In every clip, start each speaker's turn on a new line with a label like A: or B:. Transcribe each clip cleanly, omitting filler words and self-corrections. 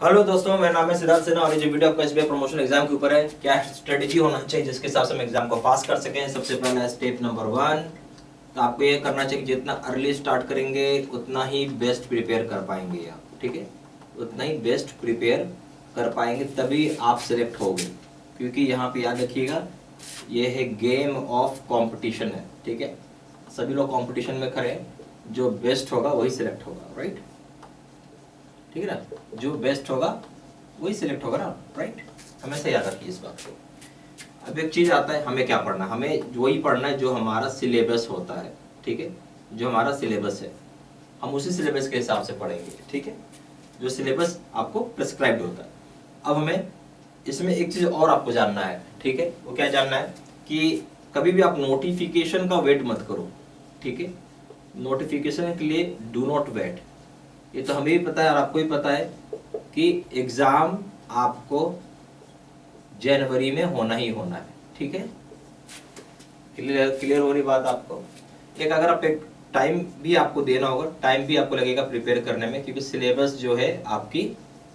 A: Hello दोस्तों, मेरा नाम है सिद्धार्थ सिन्हा और ये जो वीडियो आपका एसबीआई प्रमोशन एग्जाम के ऊपर है, क्या स्ट्रेटेजी होना चाहिए जिसके हिसाब से हम एग्जाम को पास कर सकें। सबसे पहला स्टेप नंबर 1, तो आपको ये करना चाहिए कि जितना अर्ली स्टार्ट करेंगे उतना ही बेस्ट प्रिपेयर कर पाएंगे आप, ठीक है। उतना ही बेस्ट प्रिपेयर कर पाएंगे तभी आप सिलेक्ट होगे, क्योंकि यहाँ पे याद रखिएगा ये है गेम ऑफ कॉम्पिटिशन है, ठीक है। सभी लोग कॉम्पिटिशन में खड़े हैं, जो बेस्ट होगा वही सिलेक्ट होगा, राइट, ठीक है ना। जो बेस्ट होगा वही सिलेक्ट होगा ना, राइट। हमेशा याद रखिए इस बात को। अब एक चीज आता है, हमें क्या पढ़ना है, हमें वही पढ़ना है जो हमारा सिलेबस होता है, ठीक है। जो हमारा सिलेबस है हम उसी सिलेबस के हिसाब से पढ़ेंगे, ठीक है, जो सिलेबस आपको प्रिस्क्राइब्ड होता है। अब हमें इसमें एक चीज और आपको जानना है, ठीक है। वो क्या जानना है कि कभी भी आप नोटिफिकेशन का वेट मत करो, ठीक है। नोटिफिकेशन के लिए डू नॉट वेट। ये तो हमें भी पता है और आपको भी पता है कि एग्जाम आपको जनवरी में होना ही होना है, ठीक है। क्लियर हो रही बात आपको। एक अगर आप एक टाइम भी आपको देना होगा, टाइम भी आपको लगेगा प्रिपेयर करने में, क्योंकि सिलेबस जो है आपकी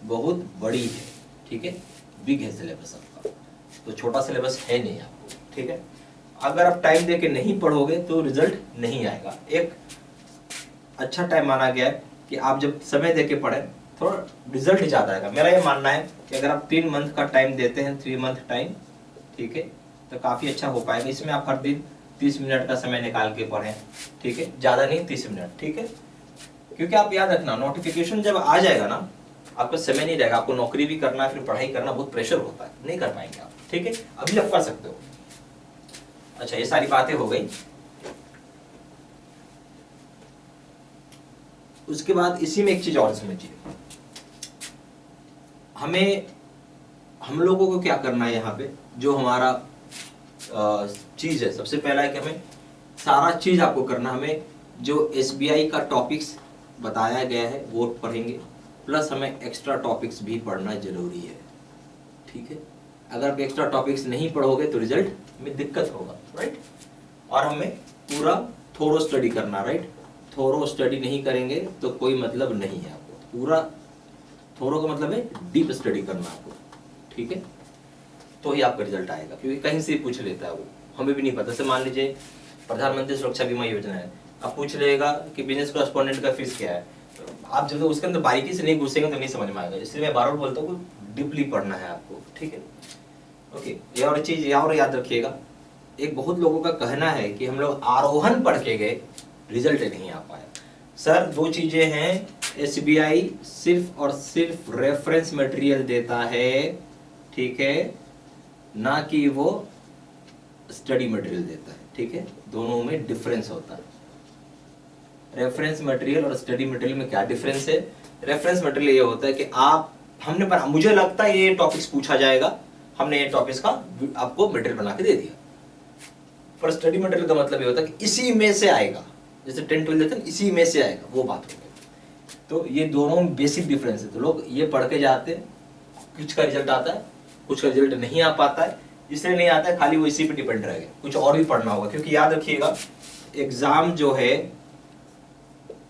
A: बहुत बड़ी है, ठीक है, बिग है सिलेबस आपका, तो छोटा सिलेबस है नहीं आपको, ठीक है। अगर आप टाइम दे के नहीं पढ़ोगे तो रिजल्ट नहीं आएगा। एक अच्छा टाइम माना गया है कि आप जब समय देके पढ़े थोड़ा रिजल्ट ज्यादा आएगा। मेरा ये मानना है कि अगर आप 3 मंथ का टाइम देते हैं, 3 मंथ टाइम, ठीक है, तो काफी अच्छा हो पाएगा। इसमें आप हर दिन 30 मिनट का समय निकाल के पढ़ें, ठीक है, ज्यादा नहीं 30 मिनट, ठीक है। क्योंकि आप याद रखना, नोटिफिकेशन जब आ जाएगा ना, आपको समय नहीं रहेगा, आपको नौकरी भी करना है, फिर पढ़ाई करना, बहुत प्रेशर होता है, नहीं कर पाएंगे आप, ठीक है। अभी आप कर सकते हो। अच्छा, ये सारी बातें हो गई। उसके बाद इसी में एक चीज और समझिए, हम लोगों को क्या करना है यहाँ पे, जो हमारा चीज है, सबसे पहला है कि हमें सारा चीज आपको करना, हमें जो एसबीआई का टॉपिक्स बताया गया है वो पढ़ेंगे, प्लस हमें एक्स्ट्रा टॉपिक्स भी पढ़ना जरूरी है, ठीक है। अगर आप एक्स्ट्रा टॉपिक्स नहीं पढ़ोगे तो रिजल्ट में दिक्कत होगा, राइट। और हमें पूरा थोरो स्टडी करना, राइट। थोरो स्टडी नहीं करेंगे तो कोई मतलब नहीं है आपको। पूरा थोरो का मतलब है डीप स्टडी करना आपको, ठीक है, तो ही आपका रिजल्ट आएगा। क्योंकि कहीं से पूछ लेता है वो, हमें भी नहीं पता। जैसे मान लीजिए प्रधानमंत्री सुरक्षा बीमा योजना है, अब पूछ लेगा कि बिजनेस कॉरेस्पोंडेंट का फीस क्या है, तो आप जब उसके अंदर बारीकी से नहीं घुसेंगे तो नहीं समझ में आएगा। इसलिए मैं बार बार बोलता हूँ डीपली पढ़ना है आपको, ठीक है, ओके। ये और चीज ये और याद रखिएगा, एक बहुत लोगों का कहना है कि हम लोग आरोहण पढ़ के गए, रिजल्ट नहीं आ पाया। सर, दो चीजें हैं, एसबीआई सिर्फ और सिर्फ रेफरेंस मटेरियल देता है, ठीक है, ना कि वो स्टडी मटेरियल देता है, ठीक है। दोनों में डिफरेंस होता है। रेफरेंस मटेरियल और स्टडी मटेरियल में क्या डिफरेंस है? रेफरेंस मटेरियल ये होता है कि आप हमने पढ़ा, मुझे लगता है ये टॉपिक्स पूछा जाएगा, हमने ये टॉपिक्स का आपको मटेरियल बना के दे दिया। पर स्टडी मटेरियल का मतलब ये होता है कि इसी में से आएगा, जैसे 10-12 देते हैं, इसी में से आएगा, वो बात हो गई। तो ये दोनों बेसिक डिफरेंस है। तो लोग ये पढ़ के जाते हैं, कुछ का रिजल्ट आता है, कुछ का रिजल्ट नहीं आ पाता है। इसलिए नहीं आता है, खाली वो इसी पे डिपेंड रहेगा, कुछ और भी पढ़ना होगा। क्योंकि याद रखिएगा, एग्जाम जो है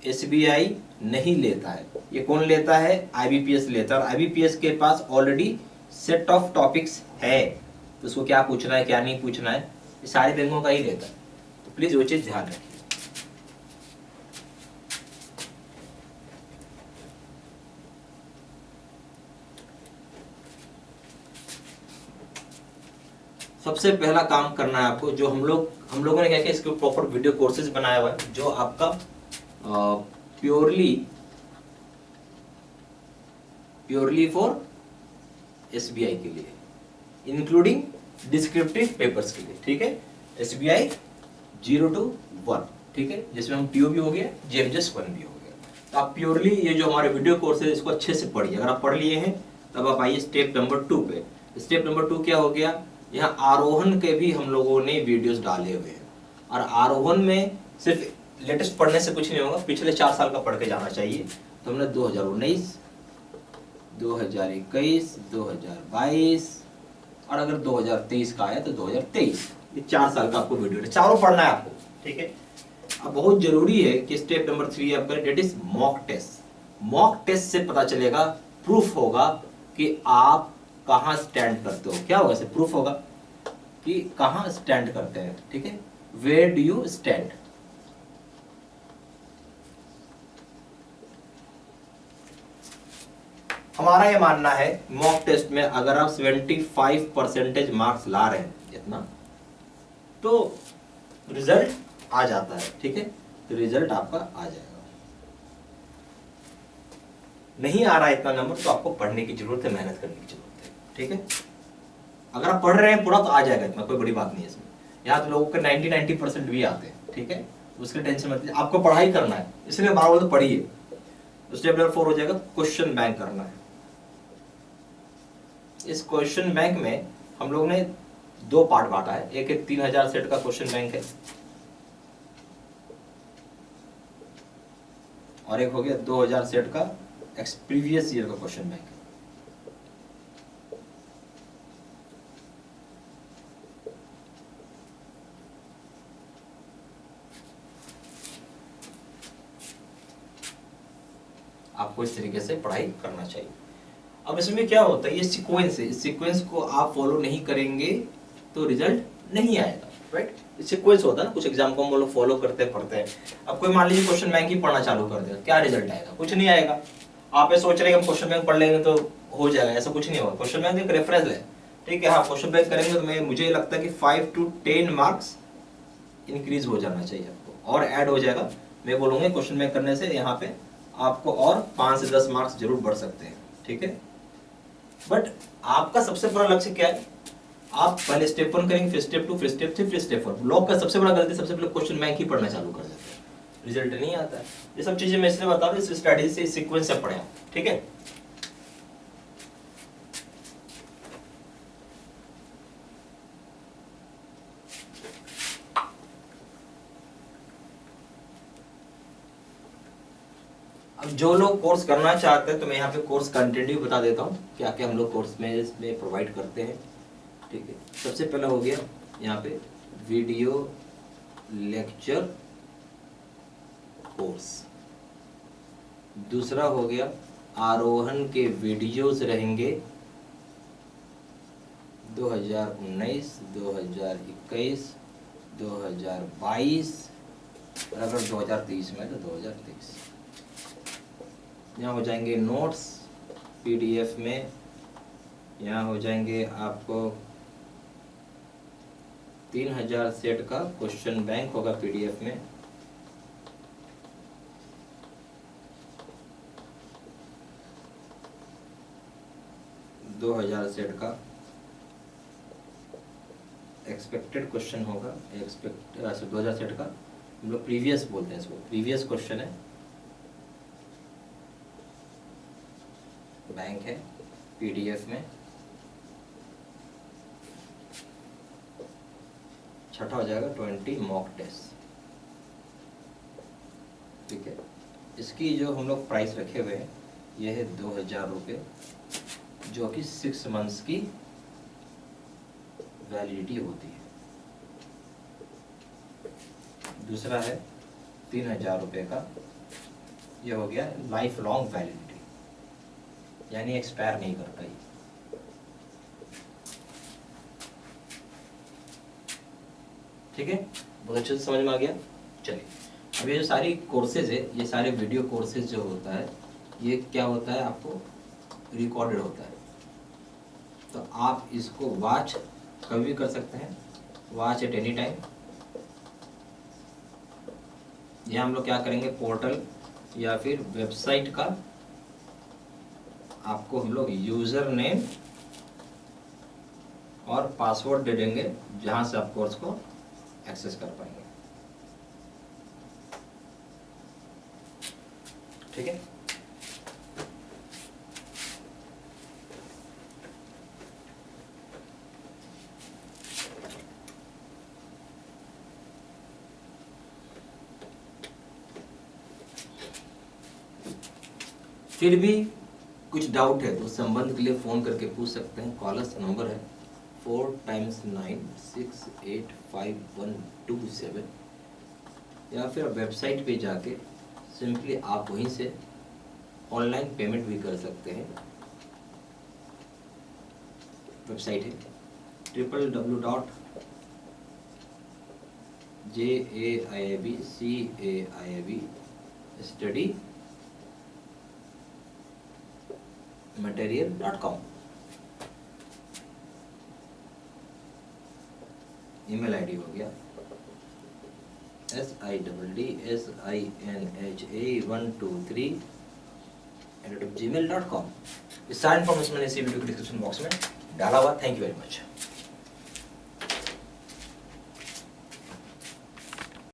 A: एसबीआई नहीं लेता है, ये कौन लेता है? आईबीपीएस लेता है। और आईबीपीएस के पास ऑलरेडी सेट ऑफ टॉपिक्स है, तो उसको क्या पूछना है क्या नहीं पूछना है, ये सारे बैंकों का ही लेता है। तो प्लीज वो चीज ध्यान रखिए। सबसे पहला काम करना है आपको, जो हम लोगों ने क्या किया, इसके प्रॉपर वीडियो कोर्सेज बनाया हुआ है, जो आपका प्योरली फॉर एसबीआई के लिए, इंक्लूडिंग डिस्क्रिप्टिव पेपर्स के लिए, ठीक है। एसबीआई 0 to 1, ठीक है, जिसमें हम टीओ भी हो गया, जीएमजेस 1 भी हो गया। तो आप प्योरली ये जो हमारे वीडियो कोर्स है इसको अच्छे से पढ़िए। अगर आप पढ़ लिए हैं तब आप आइए स्टेप नंबर 2 पे। स्टेप नंबर 2 क्या हो गया? यहाँ आरोहण के भी हम लोगों ने वीडियोस डाले हुए हैं, और आरोहण में सिर्फ लेटेस्ट पढ़ने से कुछ नहीं होगा, पिछले 4 साल का पढ़ के जाना चाहिए। तो हमने 2019, 2021, 2022 और अगर 2023 का आया तो 2023, ये 4 साल का आपको वीडियो है, चारों पढ़ना है आपको, ठीक है। अब बहुत जरूरी है कि स्टेप नंबर 3 आप करें, that is mock test. Mock test से पता चलेगा प्रूफ होगा कि आप कहाँ स्टैंड करते हो। क्या होगा, सिर्फ प्रूफ होगा कि कहाँ स्टैंड करते हैं, ठीक है, वेयर डू यू स्टैंड। हमारा ये मानना है मॉक टेस्ट में अगर आप 75% मार्क्स ला रहे हैं इतना, तो रिजल्ट आ जाता है, ठीक है, तो रिजल्ट आपका आ जाएगा। नहीं आ रहा है इतना नंबर तो आपको पढ़ने की जरूरत है, मेहनत करने की जरूरत है, ठीक है। अगर आप पढ़ रहे हैं पूरा तो आ जाएगा, इतना कोई बड़ी बात नहीं है इसमें। यहाँ तो लोगों के 90% भी आते हैं, ठीक है, उसके टेंशन मत लीजिए, आपको पढ़ाई करना है, इसलिए बार बार तो पढ़िए। स्टेप नंबर 4 हो जाएगा क्वेश्चन बैंक करना है। इस क्वेश्चन बैंक में हम लोग ने 2 पार्ट बांटा है, एक 3000 सेट का क्वेश्चन बैंक है और एक हो गया 2000 सेट का प्रीवियस ईयर का क्वेश्चन बैंक है। आपको इस तरीके से पढ़ाई करना चाहिए। अब इसमें क्या होता है, ये सीक्वेंस है, इस सीक्वेंस को आप फॉलो नहीं करेंगे तो रिजल्ट नहीं आएगा, राइट। सीक्वेंस होता है ना, कुछ एग्जाम को हम लोग फॉलो करते पढ़ते हैं। अब कोई मान लीजिए क्वेश्चन बैंक ही पढ़ना चालू कर देगा, क्या रिजल्ट आएगा, कुछ नहीं आएगा। आप ये सोच रहे हैं हम क्वेश्चन बैंक पढ़ लेंगे तो हो जाएगा, ऐसा कुछ नहीं होगा। क्वेश्चन बैंक एक रेफरेंस है, ठीक है, हाँ क्वेश्चन बैंक करेंगे तो मुझे लगता है कि 5 to 10 मार्क्स इंक्रीज हो जाना चाहिए आपको, और ऐड हो जाएगा। मैं बोलूंगा क्वेश्चन बैंक करने से यहाँ पे आपको और 5 से 10 मार्क्स जरूर बढ़ सकते हैं, ठीक है। बट आपका सबसे बड़ा लक्ष्य क्या है, आप पहले स्टेप 1 करेंगे, फिर स्टेप 2, फिर स्टेप 3, फिर स्टेप 4। लोग का सबसे बड़ा गलती, सबसे पहले क्वेश्चन बैंक ही पढ़ना चालू कर देते हैं, रिजल्ट नहीं आता है। ये सब चीजें मैं इसलिए बता रहा हूँ, इस स्ट्रेटजी से, इस सीक्वेंस से पढ़ें, ठीक है। अब जो लोग कोर्स करना चाहते हैं तो मैं यहाँ पे कोर्स कंटेंट भी बता देता हूँ, क्या क्या हम लोग कोर्स में इसमें प्रोवाइड करते हैं, ठीक है। सबसे पहला हो गया यहाँ पे वीडियो लेक्चर कोर्स। दूसरा हो गया आरोहण के वीडियोस रहेंगे 2019, 2021, 2022 और अगर 2023 में तो 2023। यहाँ हो जाएंगे नोट्स पीडीएफ में, यहाँ हो जाएंगे आपको 3000 सेट का क्वेश्चन बैंक होगा पीडीएफ में, दो 2000 सेट का एक्सपेक्टेड क्वेश्चन होगा, 2000 सेट का हम लोग प्रीवियस बोलते हैं इसको, प्रीवियस क्वेश्चन है, बैंक है पीडीएफ में। छठा हो जाएगा 20 मॉक टेस्ट, ठीक है। इसकी जो हम लोग प्राइस रखे हुए हैं ये है 2000 रुपये, जो कि 6 मंथ्स की वैलिडिटी होती है। दूसरा है 3000 रुपये का, ये हो गया लाइफ लॉन्ग वैलिडिटी, यानी एक्सपायर नहीं करता ये। ठीक है, बहुत अच्छे से समझ में आ गया। चलिए, अब ये जो सारी कोर्सेज है, ये सारे वीडियो कोर्सेज जो होता है, ये क्या होता है, आपको रिकॉर्डेड होता है, तो आप इसको वॉच कभी भी कर सकते हैं, वॉच एट एनी टाइम। यहाँ हम लोग क्या करेंगे, पोर्टल या फिर वेबसाइट का आपको हम लोग यूजर नेम और पासवर्ड दे देंगे, जहां से आप कोर्स को एक्सेस कर पाएंगे, ठीक है। फिर भी कुछ डाउट है तो संबंध के लिए फ़ोन करके पूछ सकते हैं। कॉलर्स नंबर है 4x96855127, या फिर वेबसाइट पे जाके सिंपली आप वहीं से ऑनलाइन पेमेंट भी कर सकते हैं। वेबसाइट है www.jaibcaiv.studymaterial.com। ईमेल आईडी हो गया SIDDSINHA123@gmail.com। इस सारा इन्फॉर्मेशन मैंने इसी वीडियो के डिस्क्रिप्शन बॉक्स में डाला हुआ। Thank you very much.